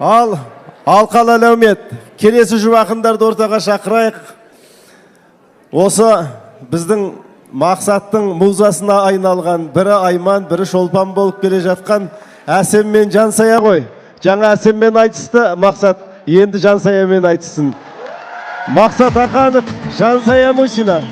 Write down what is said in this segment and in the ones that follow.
Ал алқалы әлеумет келесі жұбақындарды ортаға шақырайық. Осы біздің мақсаттың музасына айналған бірі Айман, бірі Шолпан болып келе жатқан Әсеммен Жансая ғой. Жаңа Әсеммен айтысты, Мақсат енді Жансаямен айтысын. Мақсат Ақанов, Жансая Мусина.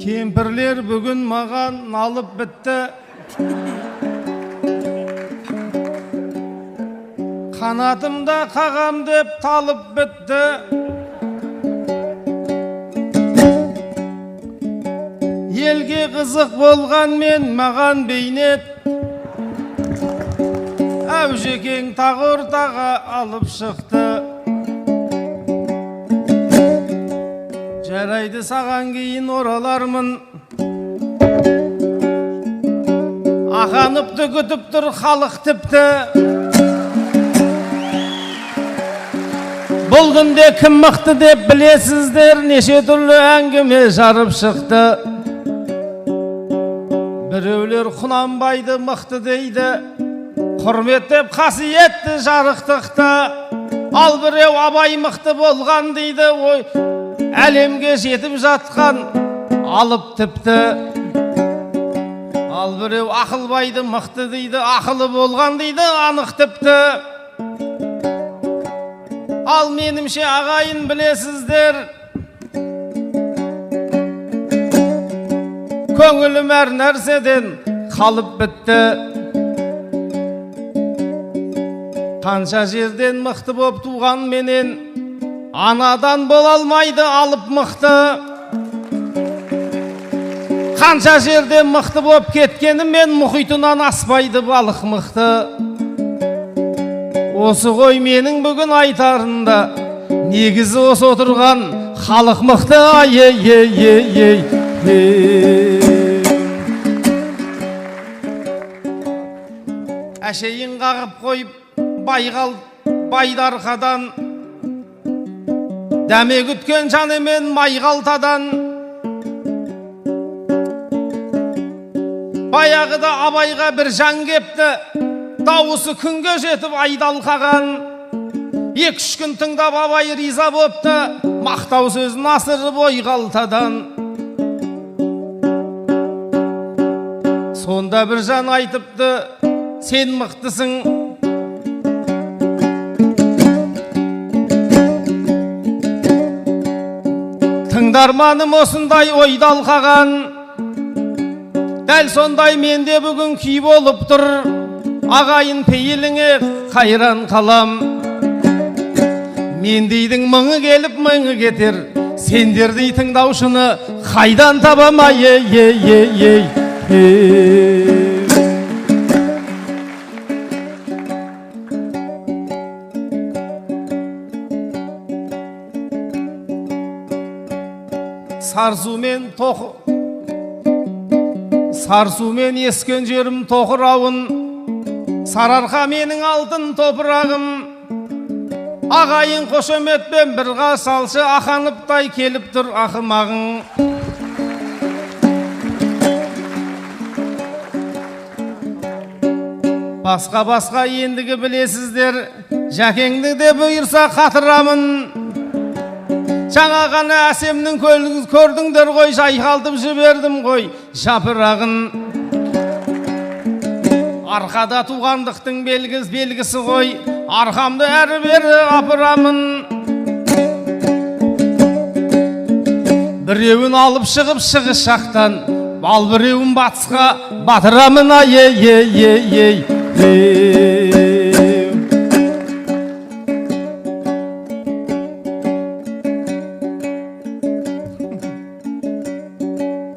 Кемпірлер бүгін маған алып бітті. Қанатымда қағам деп талып бітті. Елге қызық болған мен маған бейнет. Әужекең тағы ортаға алып шықты. Жарайды саған кейін оралармын. Ақаныпты күтіп тұр халық тіпті. Бұл күнде кім мықты деп білесіздер, неше түрлі әңгіме жарып шықты. Біреулер Құнанбайды мықты дейді, құрметтеп қасиетті жарықтықты. Ал біреу Абай мықты болған дейді, ой, әлемге жетіп жатқан алып тіпті. Ал біреу Ақылбайды мықты дейді, ақылы болған дейді, анық тіпті. Ал менімше ағайын білесіздер, көңілім әр нәрседен қалып бітті. Қанша жерден мықты боп туған менен, анадан бола алмайды алып мықты. Қанша жерден мықты боп кеткеніммен, мұхитынан аспайды балық мықты. Осы ғой менің бүгін айтарында, негізі осы отырған халық мықты. Әшейін қағып қойып байдарқадан, дәме күткен жанымен майғалтадан. Баяғыда Абайға бір жан кепті, дауысы күнге жетіп айдалқаған. 2-3 күн тыңдап Абай риза бопты, мақтау сөзін асырып ойғалтадан. Сонда бір жан айтыпты, сен мықтысың. Тыңдарманым осындай ойдалқаған. Дәл сондай менде бүгін күй болып тұр, ағайын пейіліңе қайран қалам. Мен дейдің мыңы келіп мыңы кетер, сендердей тыңдаушыны қайдан табам? Сарсумен ескен жерім тоқырауын, сарарқа менің алтын топырағым. Ағайын қошеметпен бірға салшы, Ақаныптай келіп тұр ақымағың. Басқа ендігі білесіздер, жәкеңді де бұйырса қатырамын. Жаңа ғана әсемнің көрдіңдер ғой, жайқалтып жібердім ғой жапырағын. Арқада туғандықтың белгісі ғой, арқамды әрі-бері апырамын. Біреуін алып шығып шығыс жақтан, ал біреуін батысқа батырамын. Ей.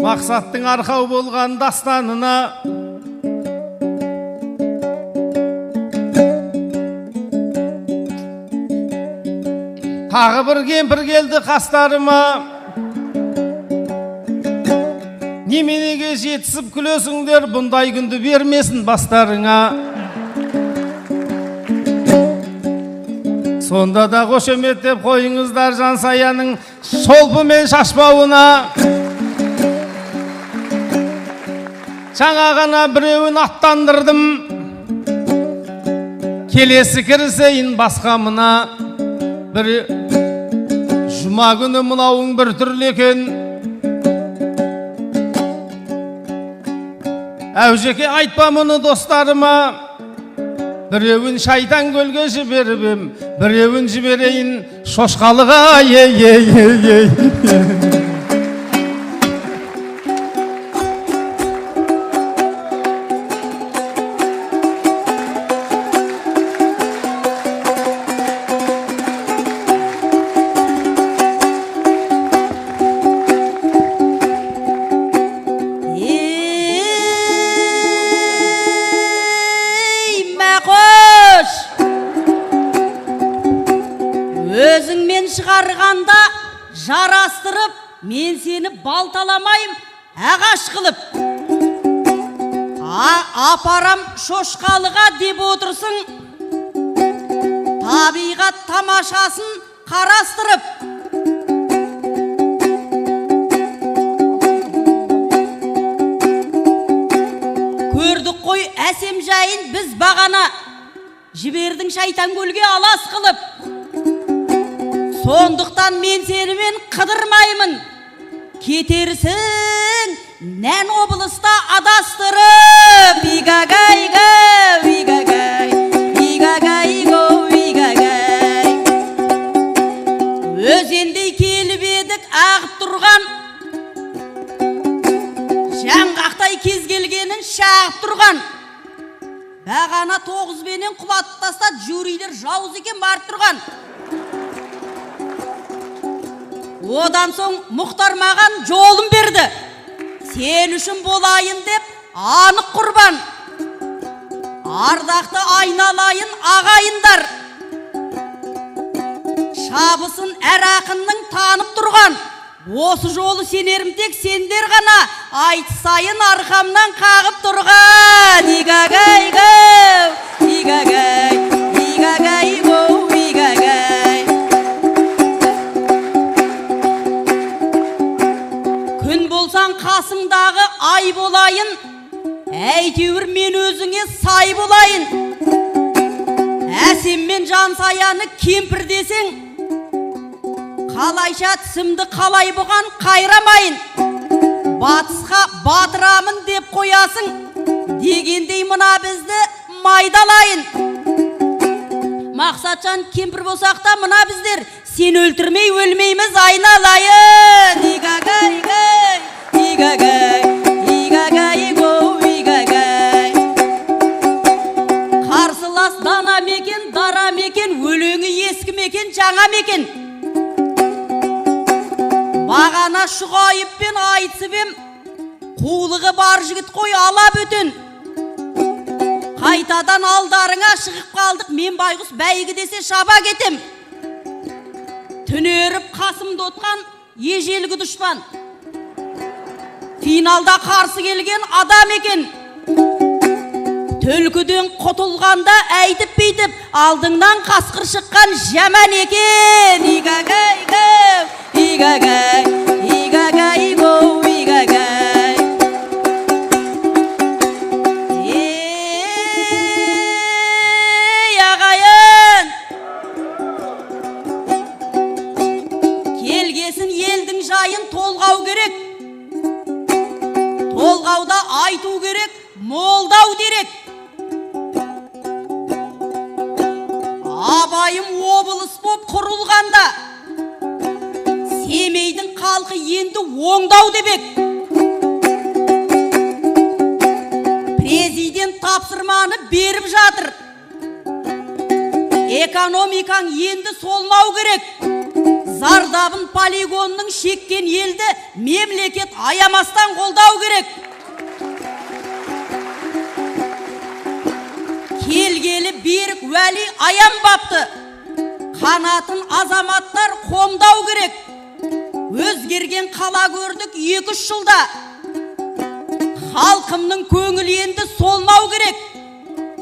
Мақсаттың арқау болған дастанына тағы бір кемпір келді қастарыма. Неменеге жетісіп күлесіңдер, бұндай күнді бермесін бастарыңа. Сонда да қошеметтеп қойыңыздар Жансаяның шолпы мен шашпауына. Жаңа ғана біреуін аттандырдым, келесі кірісейін басқамына. Бір жұма күні мынауың бір түрлі екен. Әужеке айтпа мұны достарыма. Біреуін шайтан көлге жіберіп ем, біреуін жіберейін шошқалыға. Ей. Өзіңмен шығарғанда жарастырып, мен сені балталамайым, ағаш қылып. Апарам шошқалыға деп отырсың, табиғат тамашасын қарастырып. Көрдік қой әсем жайын біз бағана, жібердің шайтан көлге алас қылып. Сондықтан мен сенімен қыдырмаймын, кетерсің нән облыста адастырып. Игагай, өзендей келіп едік ағып тұрған, жаңғақтай кез келгенін шағып тұрған. Бағана 9 бенен құлатып тастады, жюрилер жауыз екен барып тұрған. Одан соң Мұхтар маған жолын берді, сен үшін болайын деп анық құрбан. Ардақты айналайын ағайындар, шабысын әр ақынның танып тұрған. Осы жолы сенерім тек сендер ғана, айтсайын арқамнан қағып тұрған. Игагай, күн болсаң қасыңдағы ай болайын, әйтеуір мен өзіңе сай болайын. Әсем мен Жансаяны кемпір десең, қалайша тісімді қалай бұған қайрамайын. Батысқа батырамын деп қоясың, дегендей мына бізді майдалайын. Мақсатжан кемпір болсақта мына біздер сен өлтірмей өлмейміз айналайын. Қарсылас дана мекен, дара мекен, өлеңі ескі мекен, жаңа мекен. Бағана шұғайыппен айтсып ем, қулығы бар жігіт қой ала бөтен. Қайтадан алдарыңа шығып қалдық, мен байғұс бәйгі десе шаба кетем. Түнеріп қасымды отқан ежелгі дұшпан, финалда қарсы келген адам екен. Түлкіден құтылғанда әйтіп бейтіп, алдыңнан қасқыр шыққан жаман екен. сайын толғау керек. Толғауда айту керек, молдау дерек. Абайым облыс боп құрылғанда Семейдің халқы енді оңдау дебек. Президент тапсырманы беріп жатыр. Экономикаң енді солмау керек. Зардабын полигонның шеккен елді мемлекет аямастан қолдау керек. Келгелі берік уәли аянбапты. Қанатын азаматтар қомдау керек. Өзгерген қала көрдік 2-3 жылда. Халқымның көңілі енді солмау керек.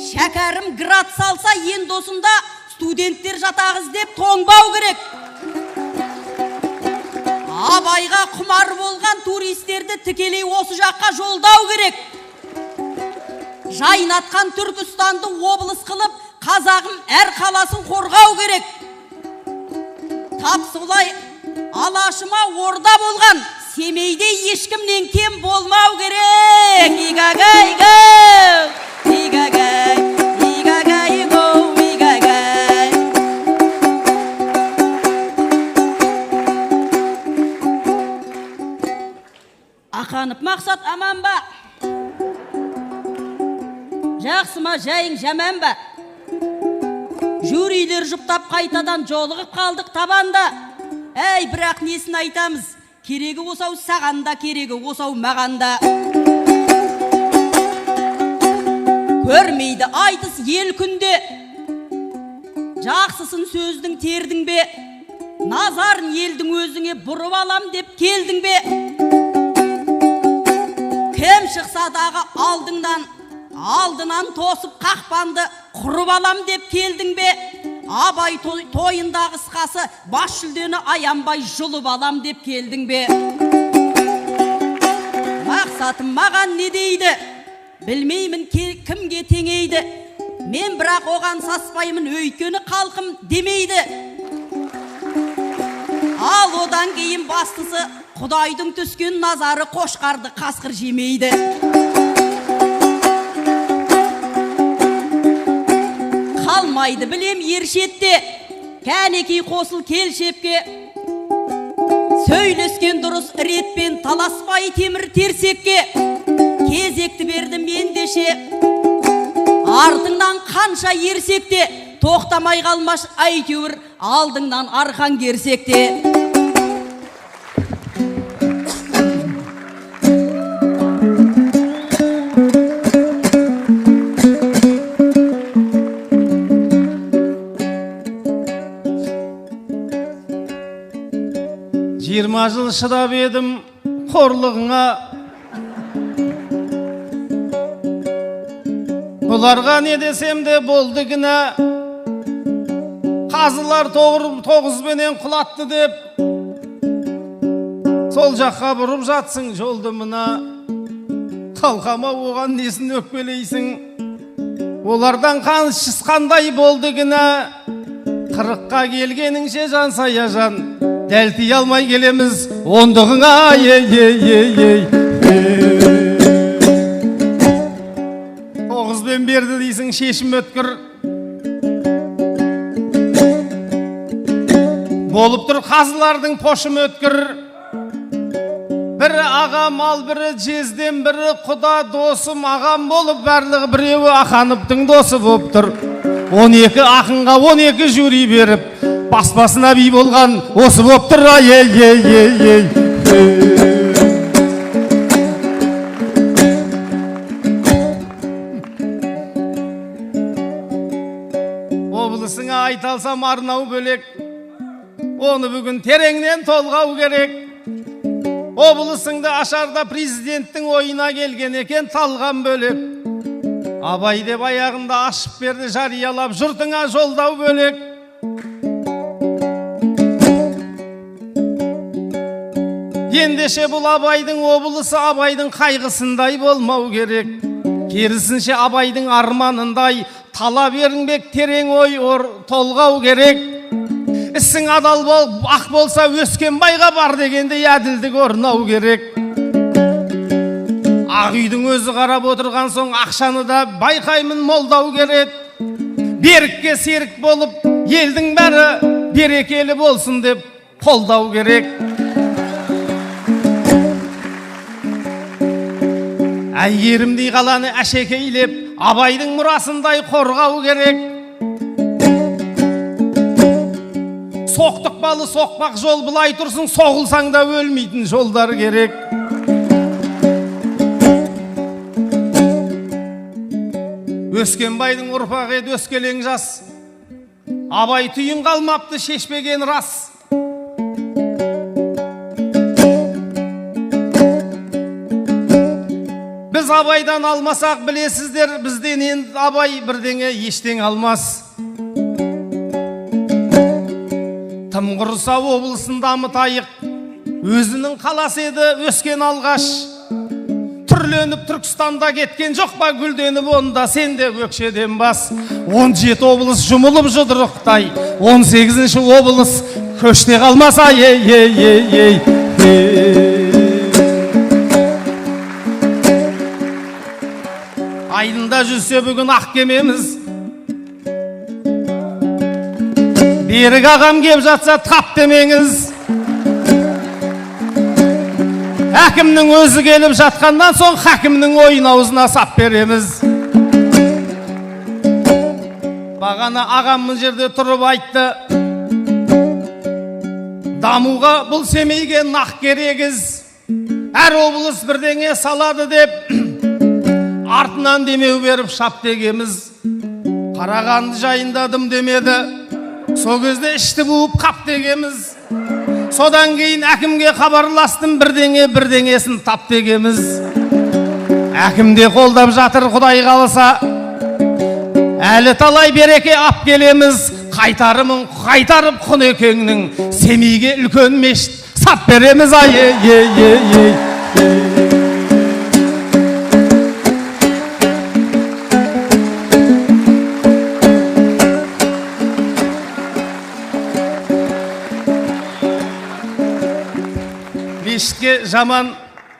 Шәкәрім град салса енді осында студенттер жатағыз деп тоңбау керек. Абайға құмар болған туристерді тікелей осы жаққа жолдау керек. Жайнатқан Түркістанды облыс қылып, қазағым әр қаласын қорғау керек. Тап солай Алашыма орда болған Семейде ешкімнен кем болмау керек. Игагай гоу, игагай, игагай гоу, игагай. Ақанып мақсат аман ба? Жақсы ма, жайың жаман ба? Жүрүйлер жұптап қайтадан жолығып қалдық табанда. Әй, бірақ несін айтамыз? Керегі осау сағанда, керегі осау мағанда. Көрмейді айтыс ел күнде. Жақсысын сөздің тердің бе? Назарын елдің өзіңе бұрып алам деп келдің бе? Кім шықса дағы алдынан тосып қақпанды құрып алам деп келдің бе? Абай тойындағы қысқасы бас жүлдені аянбай жұлып алам деп келдің бе? Мақсатым маған не дейді? Білмеймін кімге теңейді. Мен бірақ оған саспаймын, өйткені халқым демейді. Ал одан кейін бастысы Құдайдың түскен назары қошқарды қасқыр жемейді. Қалмайды білем ершетте, кәнекей қосыл келшепке. Сөйлескен дұрыс ретпен таласпай темір терсекке. Кезекті бердім ендеше, артыңнан қанша ерсекте, тоқтамай қалмаш әйтеуір алдыңнан арқан керсекте. Жиырма жыл шыдап едім қорлығыңа, бұларға не десем де болды кінә. Қазылар тоғызбенен құлатты деп, сол жаққа бұрып жатсың жолды мына. Қалқама оған несін өкпелейсің? Олардан қандай болды кінә? Қырыққа келгеніңше жан сая жан, дәлти алмай келеміз ондығыңа. Тоғызбен берді дейсің, шешім өткір. Болып тұр қазылардың пошым өткір. Бірі ағам ал, бірі жезден, бірі құда досым ағам болып, барлығы біреуі Ақаныптың досы болып тұр. 12 ақынға 12 жюри беріп, баспасына би болған осы болып тұр. Облысыңа айталсам арнау бөлек, оны бүгін тереңнен толғау керек. Облысыңды ашарда президенттің ойына келген екен талған бөлек. Абай деп аяғында ашып берді, жариялап жұртыңа жолдау бөлек. Ендеше бұл Абайдың облысы Абайдың қайғысындай болмау керек. Керісінше Абайдың арманындай талап ерінбек терең ой толғау керек. ісің адал болып ақ болса Өскенбайға бар дегенде әділдік орнау керек. Ақ үйдің өзі қарап отырған соң ақшаны да байқаймын молдау керек. Берікке серік болып елдің бәрі берекелі болсын деп қолдау керек. Әйгерімдей қаланы әшекейлеп Абайдың мұрасындай қорғау керек. Соқтықпалы соқпақ жол былай тұрсын, соғылсаң да өлмейтін жолдар керек. Өскенбайдың ұрпағы еді өскелең жас, Абай түйін қалмапты шешпеген рас. Біз Абайдан алмасақ білесіздер, бізден енді Абай бірдеңе ештең алмас. Тым құрыса облысын дамытайық, өзінің қаласы еді өскен алғаш. Түрленіп Түркістанда кеткен жоқ па гүлденіп, онда сен де өкшеден бас. 17 облыс жұмылып жұдырықтай, 18-ші облыс көште қалмаса, ей. Айында жүзсе бүгін ақ кемеміз, берік ағам кеп жатса тап демеңіз. Әкімнің өзі келіп жатқаннан соң хакімнің ойын аузына сап береміз. Бағана ағам бұл жерде тұрып айтты, дамуға бұл Семейге нақ керегіз, әр облыс бірдеңе салады деп артынан демеу беріп шап дегеміз. Қарағанды жайындадым демеді, сол кезде ішті буып қап дегеміз. Содан кейін әкімге хабарластым, бірдеңесін тап дегеміз. Әкімде қолдап жатыр, Құдай қаласа әлі талай береке ап келеміз. Қайтарып Құнекеңнің Семейге үлкен мешіт сап береміз. Мешітке жаман,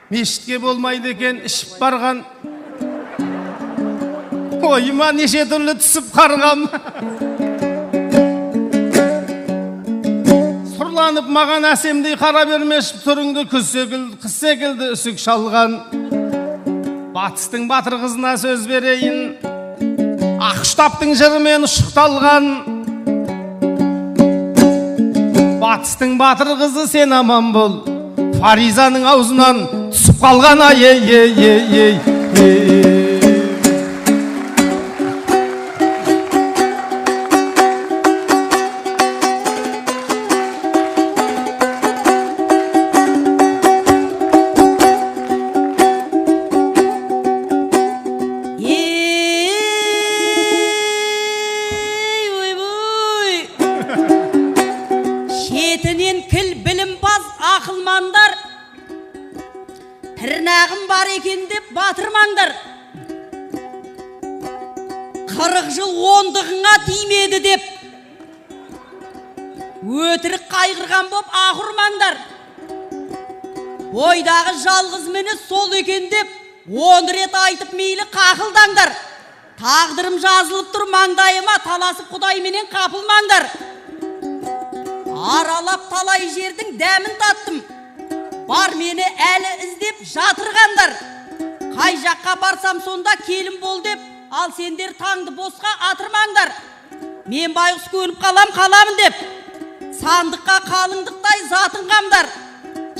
мешітке болмайды екен ішіп барған. Ойыма неше түрлі түсіп қарғам. Сұрланып маған әсемдей қара бермешіп тұрыңды, күз секілді үсік шалған. Батыстың батыр қызына сөз берейін, Ақштаптың жырымен ұшықталған. Батыстың батыр қызы сен аман бол, Фаризаның аузынан түсіп қалған. Шетінен кіл білімпаз ақылмандар, тірнағым бар екен деп батырмаңдар. 40 жыл ондығыңа тимеді деп өтірік қайғырған боп ақырмаңдар. Бойдағы жалғыз мені сол екен деп 10 рет айтып мейлі қақылдаңдар. Тағдырым жазылып тұр маңдайыма, таласып Құдайменен қапылмаңдар. Аралап талай жердің дәмін таттым, бар мені әлі іздеп жатырғандар. Қай жаққа барсам сонда келім бол деп, ал сендер таңды босқа атырмаңдар. Мен байғұс көніп қаламын деп, сандыққа қалыңдықтай затың қамдар.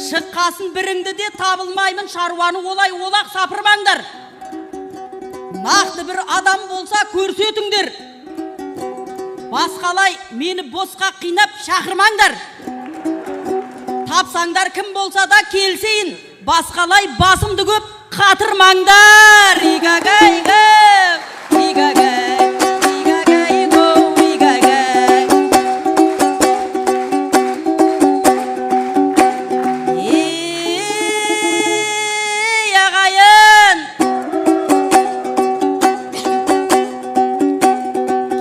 Шыққасын біріңді де табылмаймын, шаруаны олай олақ сапырмаңдар. Нақты бір адам болса көрсетіңдер, басқалай мені босқа қинап шақырмаңдар. Тапсаңдар кім болса да келсейін, басқалай басымды көп қатырмаңдар. Ағайын,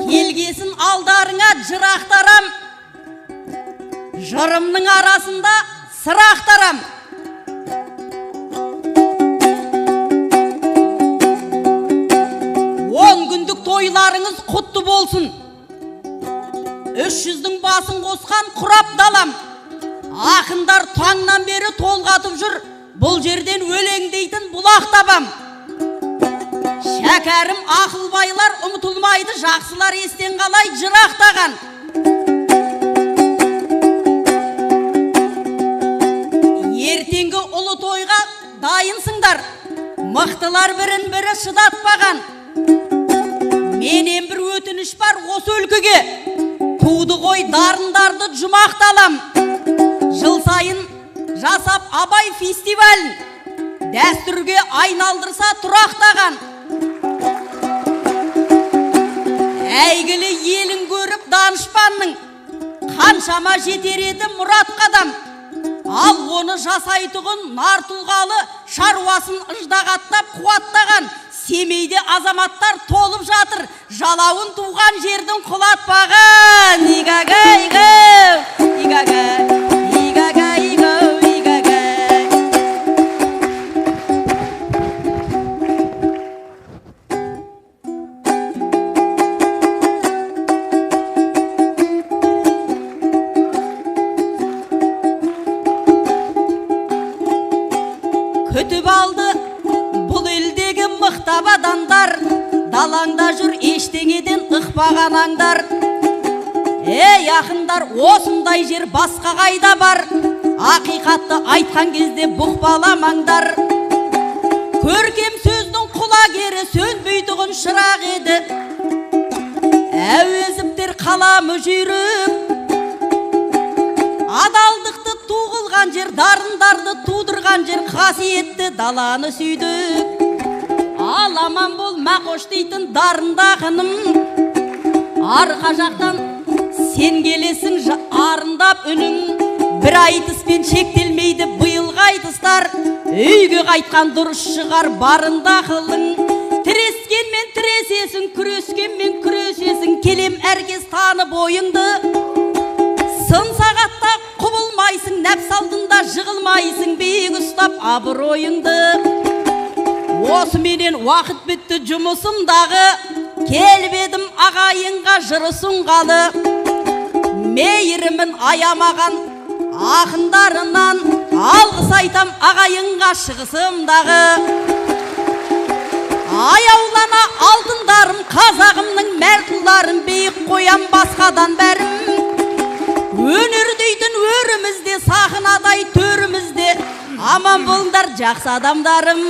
келгесін алдарыңа жырақтарам, Туғаныңыз құтты болсын. 300-дің басын қосқан құрап далам. Ақындар таңнан бері толғатып жүр, бұл жерден өлең дейтін бұлақ табам. Шәкәрім ақылбайлар ұмытылмайды, жақсылар естен қалай жырақтаған. Ертеңгі ұлы тойға дайынсыңдар, мықтылар бірін бірі шыдатпаған. Менен бір өтініш бар осы өлкеге, туды ғой дарындарды жұмақталам. Жыл сайын жасап абай фестивалін, дәстүрге айналдырса тұрақтаған. Әйгілі елін көріп данышпанның қаншама жетер еді мұрат қадам. Ал оны жасайтұғын нар тұлғалы шаруасын ыждағаттап қуаттаған. Семейде азаматтар толып жатыр, жалауын туған жердің құлатпаған. Игагай-гау, игагай, игагай-гау, игагай. Күтіп алды бұл елдегі мықтап адамдар, далаңда жүр ештеңеден ықпаған аңдар. Ей ақындар, осындай жер басқа қайда бар, ақиқатты айтқан кезде бұқпаламаңдар. Көркем сөздің құлагері сөнбейтұғын шырақ еді, әуезіптер қаламы жүйріп. Адалдықты туғылған жер, дарындарды тудырған жер, қасиетті даланы сүйдік. Аламан бол мақош дейтін дарында ақыным, арқа жақтан сен келесің арындап үнің. Бір айтыспен шектелмейді бұйылғы айтыстар, үйге қайтқан дұрыс шығар барында ақылың. Тірескенмен тіресесің, күрескенмен күресесің, келем әркез танып ойыңды. Сын сағатта құбылмайсың, нәпс алдында жығылмайсың, биік ұстап абыройыңды. Осы менен уақыт бітті жұмысымдағы, келіп едім ағайынға жыры сұнғалы. Мейірімін аямаған ақындарынан, алғыс айтам ағайынға шығысымдағы. Аяулана алтындарым, қазағымның мәртуларын биік қоям басқадан бәрім. Өнер дейтін өрімізде, сахнадай төрімізде, аман болыңдар жақсы адамдарым.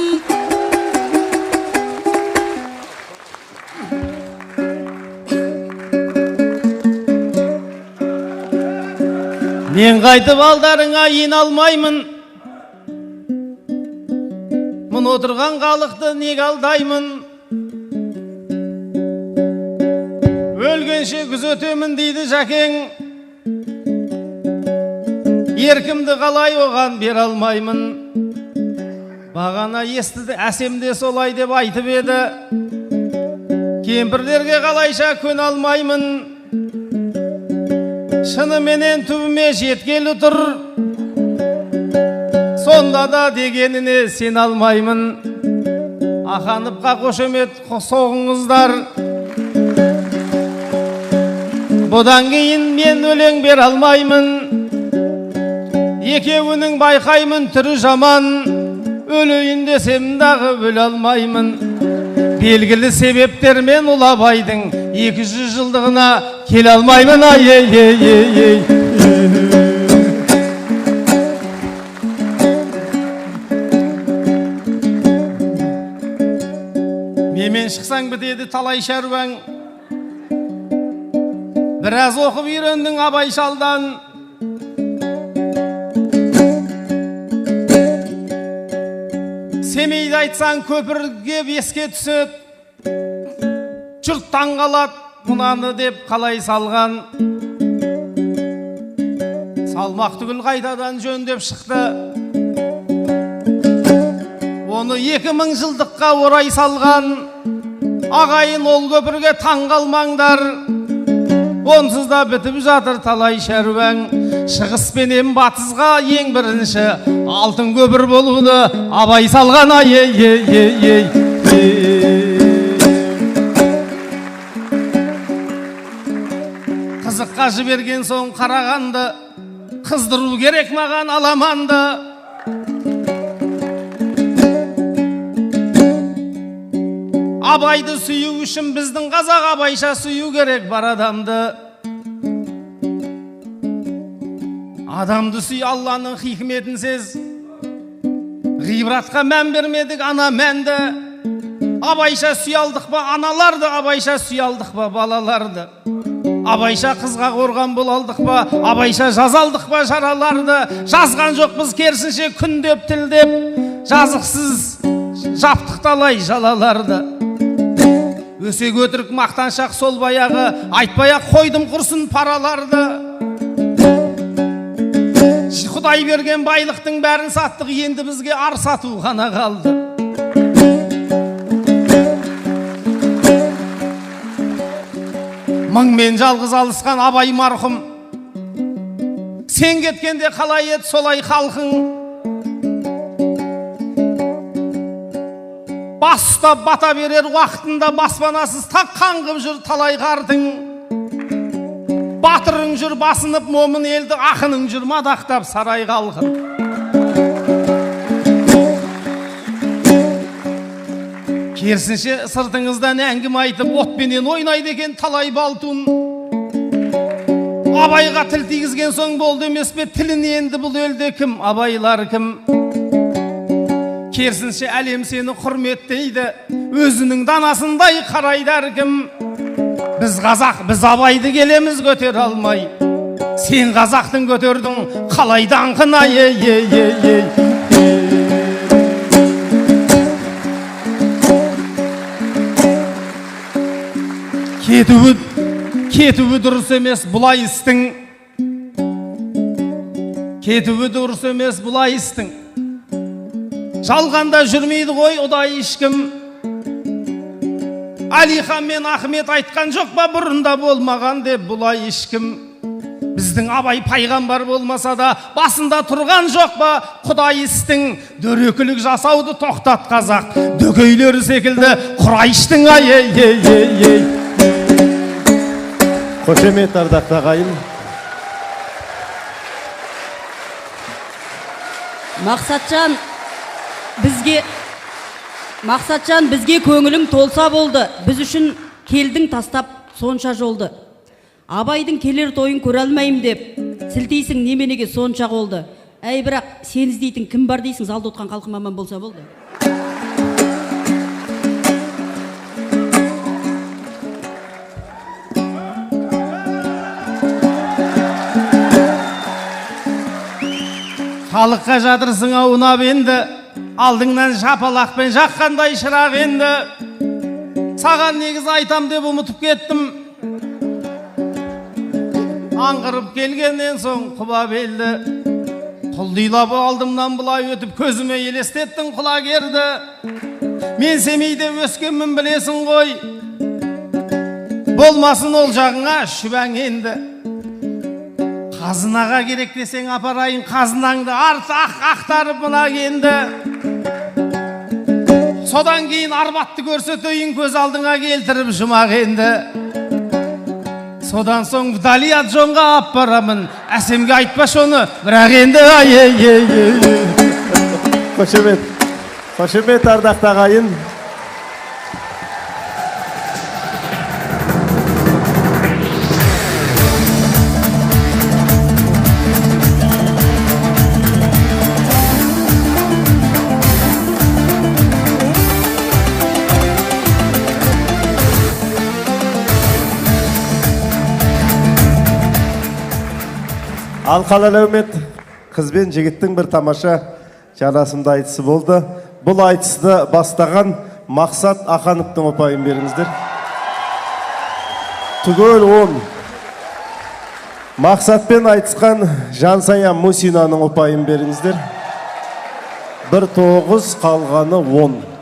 Мен қайтып алдарыңа иналмаймын, мұн отырған халықты неге алдаймын. Өлгенше күзетемін дейді жәкең, еркімді қалай оған бер алмаймын. Бағана естіді әсемде солай деп айтып еді, кемпірлерге қалайша көн алмаймын. Шыныменен түбіме жеткелі тұр, сонда да дегеніне сен алмаймын. Аханыпқа қошемет соғыңыздар, бұдан кейін мен өлең бер алмаймын. Екеуінің байқаймын түрі жаман, өлейін десем дағы өле алмаймын. Белгілі себептермен Ұлабайдың 200 жылдығына келе алмаймын. Менен шықсаң бітеді талай шаруаң, біраз оқып үйрендің абай шалдан. Семейді айтсаң көпірге беске түсет, жұрт таңғалат мұнаны деп қалай салған. Салмақ түгіл қайтадан жөндеп шықты, оны 2000 жылдыққа орай салған. Ағайын ол көпірге таңғалмаңдар, онсыз да бітіп жатыр талай шаруаң. Шығыс пенен батысқа ең бірінші алтын көпір болуды абай салған. Қайыққа жіберген соң қарағанды, қыздыру керек маған аламанды. Абайды сүю үшін біздің қазақ абайша сүю керек бар адамды. Адамды сүй, Алланың хикметінсіз. Ғибратқа мән бермедік, ана мәнді. Абайша сүй алдық ба аналарды, абайша сүй алдық ба балаларды. Абайша қызға қорған бол алдық ба, абайша жазалдық ба жараларды. Жазған жоқ біз керісінше күндеп тілдеп, жазықсыз жаптық талай жалаларды. Өсек өтірік мақтаншақ сол баяғы, айтпай-ақ қойдым құрсын параларды. Құдай берген байлықтың бәрін саттық, енді бізге ар сату ғана қалды. Мыңмен жалғыз алысқан абай марқұм, сен кеткенде қалай еді солай халқың. Бас ұстап бата берер уақытында баспанасыз тақ қаңғып жүр талай қардың. Батырың жүр басынып момын елді, ақының жүр мадақтап сарай қалғын. Керісінше сыртыңыздан әңгіме айтып, отпенен ойнайды екен талай балтун. Абайға тіл тигізген соң болды емес пе, тілін енді бұл елде кім, абайлар кім? Керісінше әлем сені құрметтейді, өзінің данасындай қарайды әркім. Біз қазақ, біз абайды келеміз көтер алмай. Сен қазақтың көтердің қалай даңқын, ай. Кетуі дұрыс емес бұлай істің. Кетуі дұрыс емес бұлай істің. Жалғанда жүрмейді ғой ұдай ешкім. Әлихан мен Ахмет айтқан жоқ па бұрында болмаған деп бұлай ешкім. Біздің абай пайғамбар болмаса да басында тұрған жоқ па құдай істің. Дөрекілік жасауды тоқтат қазақ, дөкейлері секілді Құрайыштың, ай. Қошемет ардақты ағайын. Мақсатжан, бізге көңілің толса болды. Біз үшін келдің тастап сонша жолды. Абайдың келер тойын көре алмайым деп, сілтейсің неменеге сонша қолды. Әй, бірақ сен іздейтін кім бар дейсің, залда отқан қалқым аман болса болды. Халыққа жатырсың аунап енді, алдыңнан жапалақпен жаққандай шырақ енді. Саған негіз айтам деп ұмытып кеттім. Аңғырып келгеннен соң құба белді. Құлдилап алдымнан бұлай өтіп көзіме елестеттің құлагерді. Мен Семейде өскенмін білесің ғой. Болмасын ол жағыңа шүбәң енді. Қазынаға керек десең апарайын қазынаңды, ақтарып мына енді. Содан кейін арбатты көрсетейін, көз алдыңа келтіріп жұмақ енді. Содан соң вдали от жонға ап барамын, әсемге айтпаш оны, бірақ енді. Қошемет ардақты ағайын. Алқалы әлеумет қыз бен жігіттің бір тамаша жарасымды айтысы болды. Бұл айтысты бастаған Мақсат Ақановтың ұпайын беріңіздер. Түгел 10. Мақсатпен айтысқан Жансая Мусинаның ұпайын беріңіздер. 1-9, қалғаны 10.